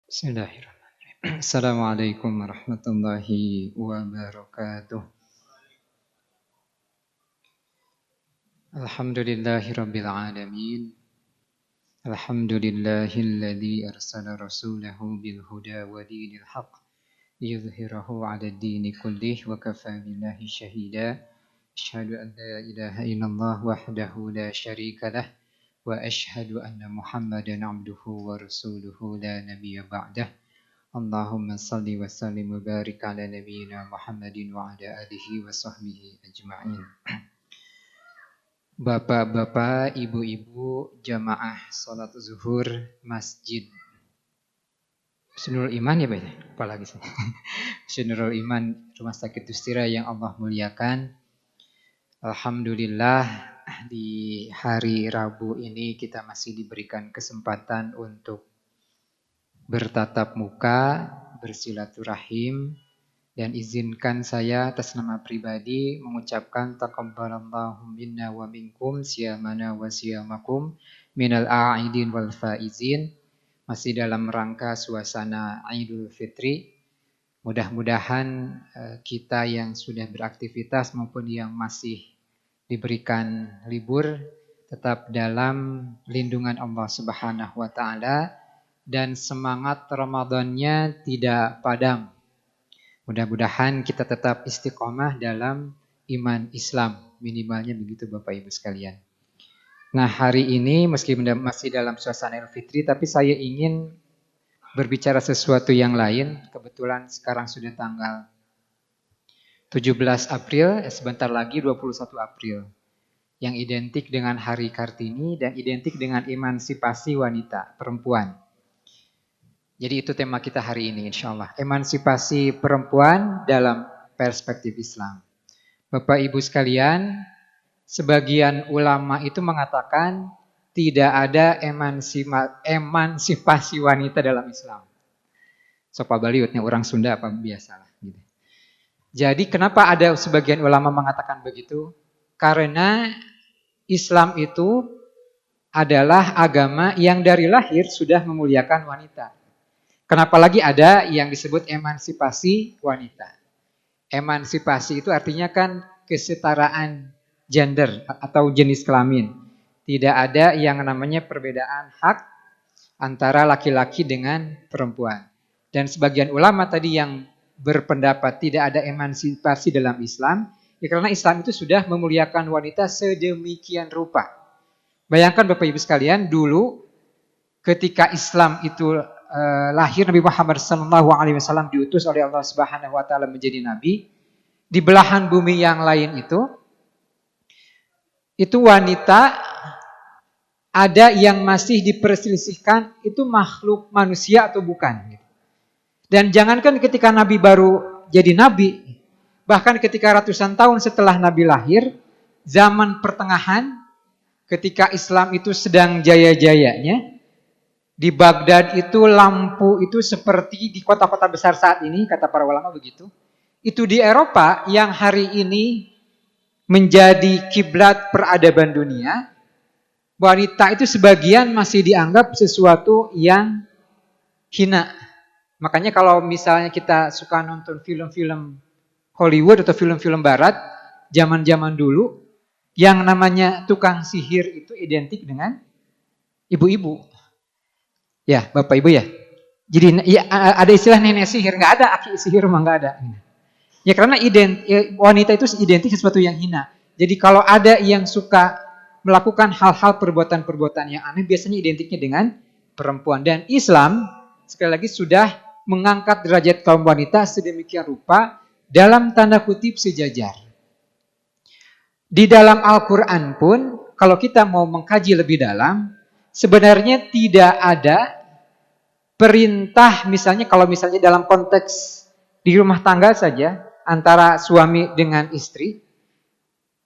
Bismillahirrahmanirrahim. Assalamualaikum warahmatullahi wabarakatuh. Alhamdulillahirabbil alamin. Alhamdulillahilladzi arsala rasulahu bil huda wa dinil haqq liyudhhirahu 'alad dini kullih wa kafaa billahi shahida. Asyhadu an la ilaha illallah wahdahu la syarika lah wa asyhadu anna Muhammadan 'abduhu wa rasuluhu la nabiyya ba'dah. Allahumma salli wa sallim wa barik ala nabiyyina Muhammadin wa ala alihi wa sahbihi ajma'in. Bapak-bapak, ibu-ibu, jamaah salat zuhur Masjid Husnul Iman ya Pak? Apalagi sih? Husnul Iman Rumah Sakit Dustira yang Allah muliakan. Alhamdulillah di hari Rabu ini kita masih diberikan kesempatan untuk bertatap muka, bersilaturahim, dan izinkan saya atas nama pribadi mengucapkan taqabbalallahu minna wa minkum siyamana wa siyamakum minal a'idin wal faizin. Masih dalam rangka suasana Idul Fitri. Mudah-mudahan kita yang sudah beraktivitas maupun yang masih diberikan libur tetap dalam lindungan Allah Subhanahu wa taala dan semangat Ramadannya tidak padam. Mudah-mudahan kita tetap istiqomah dalam iman Islam. Minimalnya begitu Bapak Ibu sekalian. Nah hari ini meski masih dalam suasana Idul Fitri, tapi saya ingin berbicara sesuatu yang lain. Kebetulan sekarang sudah tanggal 17 April, sebentar lagi 21 April. Yang identik dengan Hari Kartini dan identik dengan emansipasi wanita, perempuan. Jadi itu tema kita hari ini insya Allah. Emansipasi perempuan dalam perspektif Islam. Bapak Ibu sekalian, sebagian ulama itu mengatakan tidak ada emansipasi wanita dalam Islam. Sopa baliutnya orang Sunda apa biasalah. Gitu. Jadi kenapa ada sebagian ulama mengatakan begitu? Karena Islam itu adalah agama yang dari lahir sudah memuliakan wanita. Kenapa lagi ada yang disebut emansipasi wanita? Emansipasi itu artinya kan kesetaraan gender atau jenis kelamin. Tidak ada yang namanya perbedaan hak antara laki-laki dengan perempuan. Dan sebagian ulama tadi yang berpendapat tidak ada emansipasi dalam Islam, ya karena Islam itu sudah memuliakan wanita sedemikian rupa. Bayangkan Bapak Ibu sekalian, dulu ketika Islam itu lahir, Nabi Muhammad SAW diutus oleh Allah Subhanahu Wa Taala menjadi nabi. Di belahan bumi yang lain itu wanita ada yang masih diperselisihkan itu makhluk manusia atau bukan. Dan jangankan ketika Nabi baru jadi nabi, bahkan ketika ratusan tahun setelah Nabi lahir, zaman pertengahan, ketika Islam itu sedang jaya-jayanya, di Baghdad itu lampu itu seperti di kota-kota besar saat ini, kata para ulama begitu. Itu di Eropa yang hari ini menjadi kiblat peradaban dunia, wanita itu sebagian masih dianggap sesuatu yang hina. Makanya kalau misalnya kita suka nonton film-film Hollywood atau film-film barat, zaman-zaman dulu, yang namanya tukang sihir itu identik dengan ibu-ibu. Ya, Bapak Ibu ya. Jadi ya, ada istilah nenek sihir, nggak ada aki sihir mah nggak ada. Ya karena wanita itu identik sesuatu yang hina. Jadi kalau ada yang suka melakukan hal-hal perbuatan-perbuatan yang aneh, biasanya identiknya dengan perempuan. Dan Islam sekali lagi sudah mengangkat derajat kaum wanita sedemikian rupa dalam tanda kutip sejajar. Di dalam Al-Quran pun kalau kita mau mengkaji lebih dalam, sebenarnya tidak ada perintah misalnya kalau misalnya dalam konteks di rumah tangga saja antara suami dengan istri,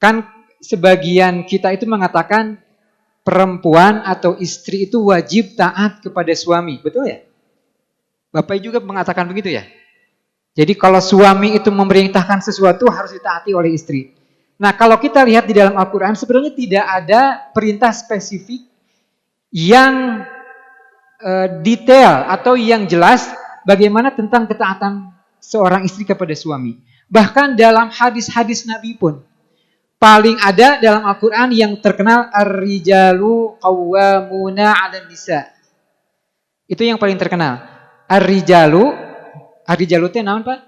kan sebagian kita itu mengatakan perempuan atau istri itu wajib taat kepada suami, betul ya? Bapak juga mengatakan begitu ya? Jadi kalau suami itu memerintahkan sesuatu harus ditaati oleh istri. Nah kalau kita lihat di dalam Al-Quran sebenarnya tidak ada perintah spesifik yang detail atau yang jelas bagaimana tentang ketaatan seorang istri kepada suami. Bahkan dalam hadis-hadis Nabi pun paling ada dalam Al-Quran yang terkenal ar-rijalu qawwamuna 'alan nisa. Itu yang paling terkenal. Ar-rijalu itu naon Pak?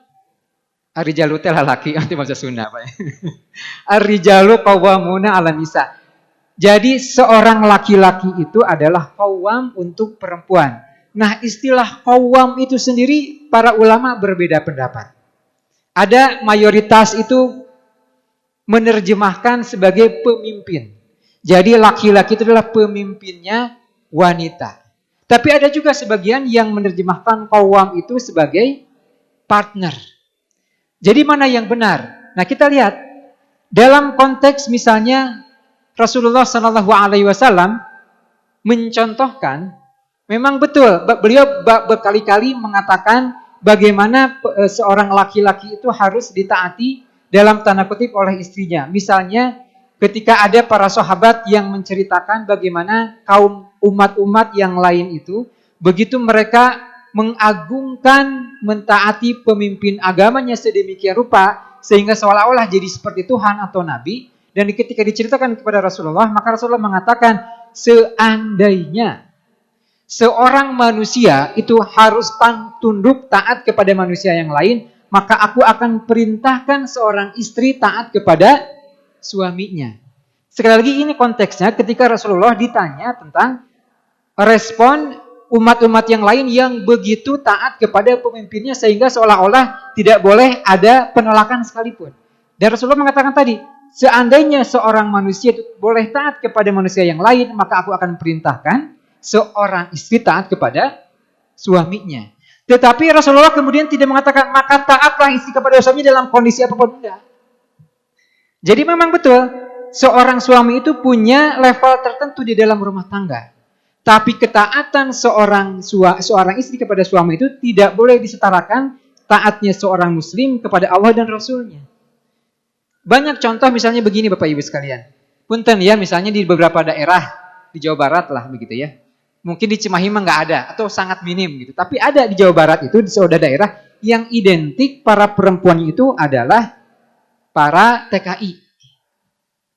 Ar-rijalu teh lalaki, itu bahasa Sunda Pak. Ar-rijalu qawwamuna 'alan nisa. Jadi seorang laki-laki itu adalah qawwam untuk perempuan. Nah, istilah qawwam itu sendiri para ulama berbeda pendapat. Ada mayoritas itu menerjemahkan sebagai pemimpin. Jadi laki-laki itu adalah pemimpinnya wanita. Tapi ada juga sebagian yang menerjemahkan qawwam itu sebagai partner. Jadi mana yang benar? Nah, kita lihat dalam konteks misalnya Rasulullah Shallallahu Alaihi Wasallam mencontohkan, memang betul beliau berkali-kali mengatakan bagaimana seorang laki-laki itu harus ditaati dalam tanda kutip oleh istrinya. Misalnya ketika ada para sahabat yang menceritakan bagaimana kaum umat-umat yang lain itu begitu mereka mengagungkan, mentaati pemimpin agamanya sedemikian rupa sehingga seolah-olah jadi seperti Tuhan atau Nabi. Dan ketika diceritakan kepada Rasulullah, maka Rasulullah mengatakan, seandainya seorang manusia itu harus tunduk taat kepada manusia yang lain, maka aku akan perintahkan seorang istri taat kepada suaminya. Sekali lagi ini konteksnya ketika Rasulullah ditanya tentang respon umat-umat yang lain yang begitu taat kepada pemimpinnya sehingga seolah-olah tidak boleh ada penolakan sekalipun. Dan Rasulullah mengatakan tadi, seandainya seorang manusia itu boleh taat kepada manusia yang lain, maka aku akan perintahkan seorang istri taat kepada suaminya. Tetapi Rasulullah kemudian tidak mengatakan, maka taatlah istri kepada suaminya dalam kondisi apapun. Enggak. Jadi memang betul, seorang suami itu punya level tertentu di dalam rumah tangga. Tapi ketaatan seorang istri kepada suami itu tidak boleh disetarakan taatnya seorang muslim kepada Allah dan Rasulnya. Banyak contoh misalnya begini Bapak Ibu sekalian. Punten ya, misalnya di beberapa daerah di Jawa Barat lah begitu ya. Mungkin di Cimahi mah nggak ada atau sangat minim gitu. Tapi ada di Jawa Barat itu di suatu daerah yang identik para perempuan itu adalah para TKI.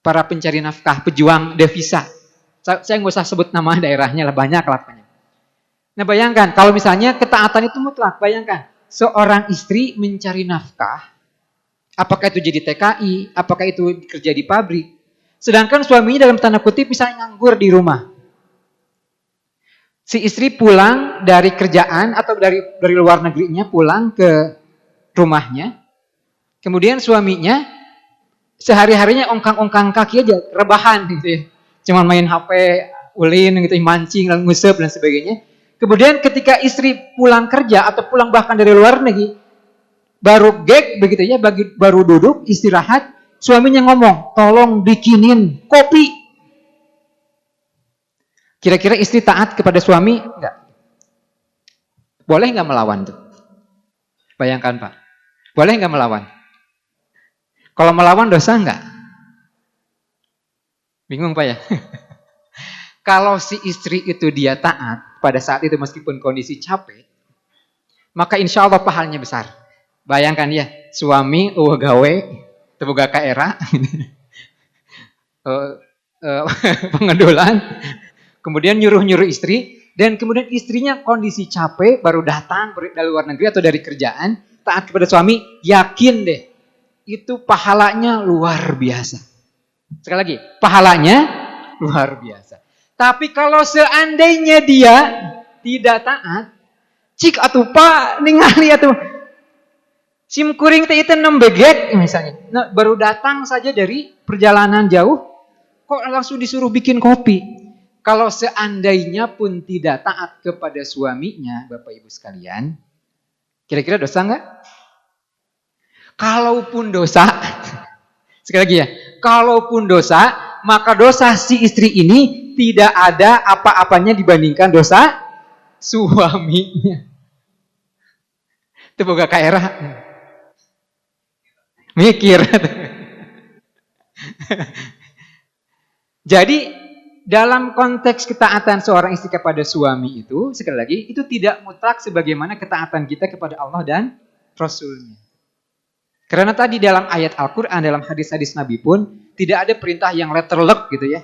Para pencari nafkah, pejuang devisa. Saya nggak usah sebut nama daerahnya lah, banyak lah. Nah bayangkan kalau misalnya ketaatan itu mutlak, bayangkan seorang istri mencari nafkah. Apakah itu jadi TKI, apakah itu kerja di pabrik. Sedangkan suaminya dalam tanda kutip misalnya nganggur di rumah. Si istri pulang dari kerjaan atau dari luar negerinya pulang ke rumahnya. Kemudian suaminya sehari-harinya ongkang-ongkang kaki aja, rebahan gitu ya. Cuman main HP, ulin gitu, mancing, ngusep dan sebagainya. Kemudian ketika istri pulang kerja atau pulang bahkan dari luar negeri, baru gek begitu ya, baru duduk istirahat, suaminya ngomong, tolong bikinin kopi. Kira-kira istri taat kepada suami? Enggak. Boleh enggak melawan tuh? Bayangkan Pak. Boleh enggak melawan? Kalau melawan dosa enggak? Bingung Pak ya? Kalau si istri itu dia taat pada saat itu meskipun kondisi capek, maka insya Allah pahalanya besar. Bayangkan ya, suami gawe teboga ka era pengedulan, kemudian nyuruh-nyuruh istri, dan kemudian istrinya kondisi capek baru datang dari luar negeri atau dari kerjaan, taat kepada suami, yakin deh itu pahalanya luar biasa. Sekali lagi, pahalanya luar biasa. Tapi kalau seandainya dia tidak taat, cik atuh Pak ningali atuh sim kuring teh itu 6 beget misalnya. Nah, baru datang saja dari perjalanan jauh, kok langsung disuruh bikin kopi. Kalau seandainya pun tidak taat kepada suaminya, Bapak Ibu sekalian, kira-kira dosa enggak? Kalaupun dosa, sekali lagi ya, kalaupun dosa, maka dosa si istri ini tidak ada apa-apanya dibandingkan dosa suaminya. Itu boga kaera. Mikir. Jadi dalam konteks ketaatan seorang istri kepada suami itu, sekali lagi, itu tidak mutlak sebagaimana ketaatan kita kepada Allah dan Rasulnya. Karena tadi dalam ayat Al-Quran, dalam hadis-hadis Nabi pun, tidak ada perintah yang letterlock gitu ya,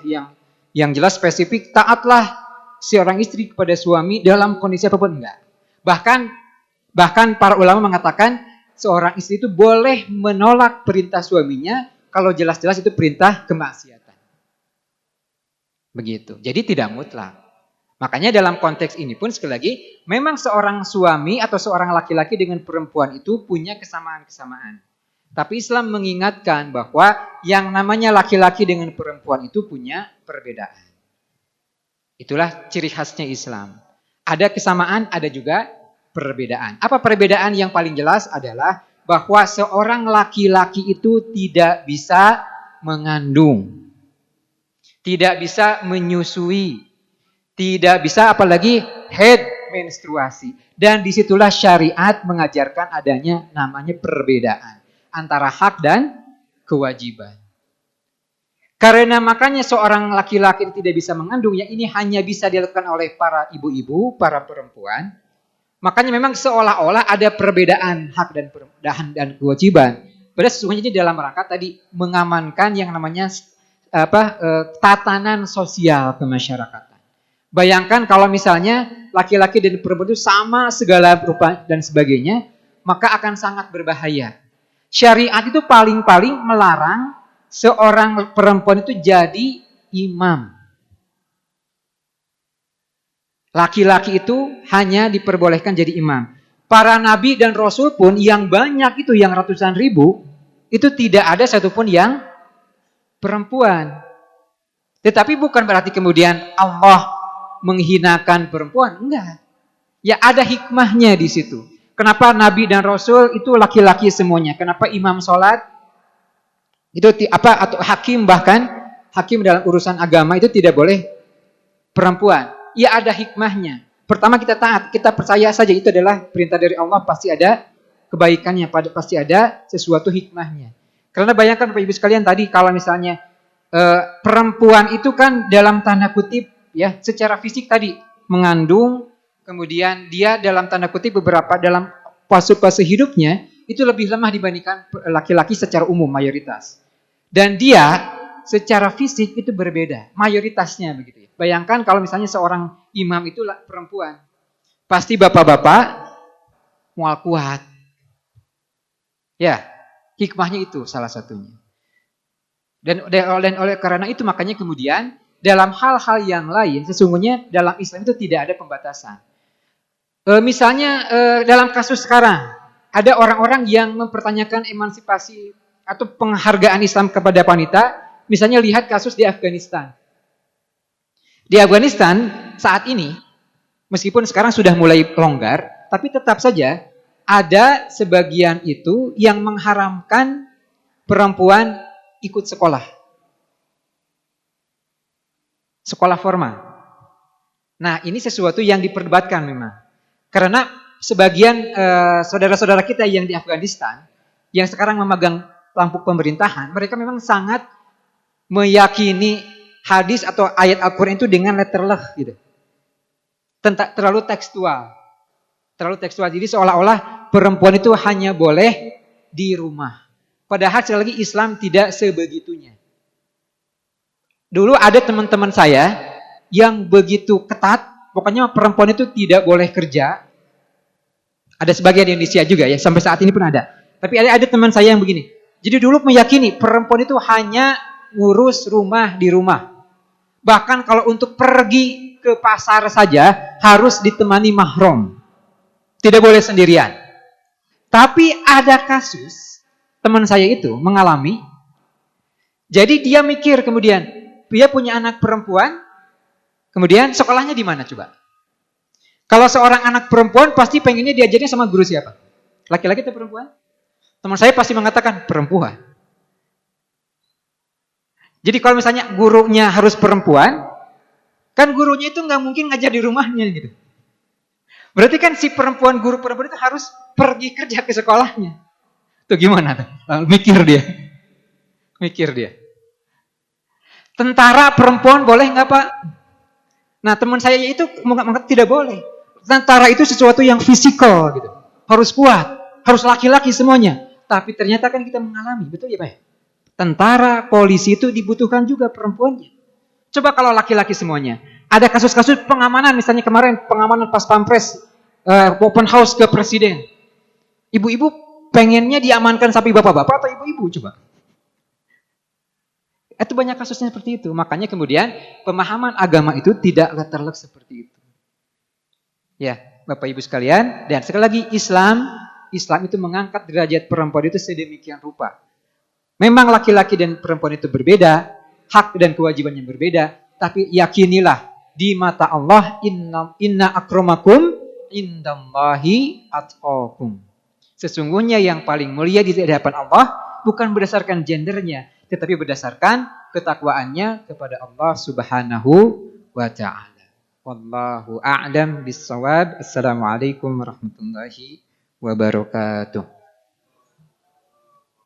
yang jelas spesifik, taatlah seorang istri kepada suami dalam kondisi apapun, enggak. Bahkan para ulama mengatakan, seorang istri itu boleh menolak perintah suaminya, kalau jelas-jelas itu perintah kemaksiatan. Begitu. Jadi tidak mutlak. Makanya dalam konteks ini pun sekali lagi, memang seorang suami atau seorang laki-laki dengan perempuan itu punya kesamaan-kesamaan. Tapi Islam mengingatkan bahwa yang namanya laki-laki dengan perempuan itu punya perbedaan. Itulah ciri khasnya Islam. Ada kesamaan, ada juga perbedaan. Apa perbedaan yang paling jelas adalah bahwa seorang laki-laki itu tidak bisa mengandung. Tidak bisa menyusui, tidak bisa apalagi head menstruasi. Dan disitulah syariat mengajarkan adanya namanya perbedaan antara hak dan kewajiban. Karena makanya seorang laki-laki tidak bisa mengandung, yang ini hanya bisa dilakukan oleh para ibu-ibu, para perempuan. Makanya memang seolah-olah ada perbedaan hak dan kewajiban. Padahal sesungguhnya ini dalam rangka tadi mengamankan yang namanya tatanan sosial kemasyarakatan. Bayangkan kalau misalnya laki-laki dan perempuan itu sama segala rupa dan sebagainya, maka akan sangat berbahaya. Syariat itu paling-paling melarang seorang perempuan itu jadi imam. Laki-laki itu hanya diperbolehkan jadi imam. Para nabi dan rasul pun yang banyak itu, yang ratusan ribu, itu tidak ada satupun yang perempuan. Tetapi bukan berarti kemudian Allah menghinakan perempuan. Enggak. Ya ada hikmahnya di situ. Kenapa Nabi dan Rasul itu laki-laki semuanya? Kenapa imam sholat itu atau hakim, bahkan hakim dalam urusan agama itu tidak boleh perempuan? Ya ada hikmahnya. Pertama kita taat, kita percaya saja itu adalah perintah dari Allah, pasti ada kebaikannya, pasti ada sesuatu hikmahnya. Karena bayangkan Bapak Ibu sekalian tadi kalau misalnya perempuan itu kan dalam tanda kutip ya secara fisik tadi mengandung, kemudian dia dalam tanda kutip beberapa dalam fase-fase hidupnya itu lebih lemah dibandingkan laki-laki secara umum mayoritas. Dan dia secara fisik itu berbeda, mayoritasnya begitu ya. Bayangkan kalau misalnya seorang imam itu perempuan, pasti bapak-bapak mual kuat. Ya, hikmahnya itu salah satunya. Dan oleh karena itu makanya kemudian dalam hal-hal yang lain sesungguhnya dalam Islam itu tidak ada pembatasan. Misalnya dalam kasus sekarang ada orang-orang yang mempertanyakan emansipasi atau penghargaan Islam kepada wanita. Misalnya lihat kasus di Afghanistan. Di Afghanistan saat ini meskipun sekarang sudah mulai longgar, tapi tetap saja ada sebagian itu yang mengharamkan perempuan ikut sekolah. Sekolah formal. Nah, ini sesuatu yang diperdebatkan memang. Karena sebagian saudara-saudara kita yang di Afghanistan, yang sekarang memegang tampuk pemerintahan, mereka memang sangat meyakini hadis atau ayat Al-Quran itu dengan letterleh gitu. Terlalu tekstual. Terlalu tekstual. Jadi seolah-olah perempuan itu hanya boleh di rumah. Padahal sekali lagi Islam tidak sebegitunya. Dulu ada teman-teman saya yang begitu ketat, pokoknya perempuan itu tidak boleh kerja. Ada sebagian di Indonesia juga ya, sampai saat ini pun ada. Tapi ada teman saya yang begini. Jadi dulu meyakini perempuan itu hanya ngurus rumah di rumah. Bahkan kalau untuk pergi ke pasar saja harus ditemani mahram. Tidak boleh sendirian. Tapi ada kasus teman saya itu mengalami. Jadi dia mikir kemudian, dia punya anak perempuan, kemudian sekolahnya di mana coba? Kalau seorang anak perempuan pasti pengennya diajarnya sama guru siapa? Laki-laki atau perempuan? Teman saya pasti mengatakan perempuan. Jadi kalau misalnya gurunya harus perempuan, kan gurunya itu nggak mungkin ngajar di rumahnya gitu. Berarti kan si guru perempuan itu harus pergi kerja ke sekolahnya. Tuh gimana tuh? Mikir dia. Tentara perempuan boleh nggak Pak? Nah teman saya itu mengatakan tidak boleh. Tentara itu sesuatu yang fisikal gitu. Harus kuat, harus laki-laki semuanya. Tapi ternyata kan kita mengalami, betul ya Pak? Tentara, polisi itu dibutuhkan juga perempuannya. Coba kalau laki-laki semuanya. Ada kasus-kasus pengamanan, misalnya kemarin pengamanan pas pampres, open house ke presiden. Ibu-ibu pengennya diamankan sapi bapak-bapak atau ibu-ibu coba? Itu banyak kasusnya seperti itu. Makanya kemudian pemahaman agama itu tidak letterlek seperti itu. Ya, Bapak Ibu sekalian. Dan sekali lagi Islam itu mengangkat derajat perempuan itu sedemikian rupa. Memang laki-laki dan perempuan itu berbeda, hak dan kewajiban yang berbeda. Tapi yakinilah di mata Allah inna akramakum indallahi atqakum. Sesungguhnya yang paling mulia di hadapan Allah bukan berdasarkan gendernya, tetapi berdasarkan ketakwaannya kepada Allah Subhanahu wa taala. Wallahu a'lam bis-shawab. Assalamualaikum warahmatullahi wabarakatuh.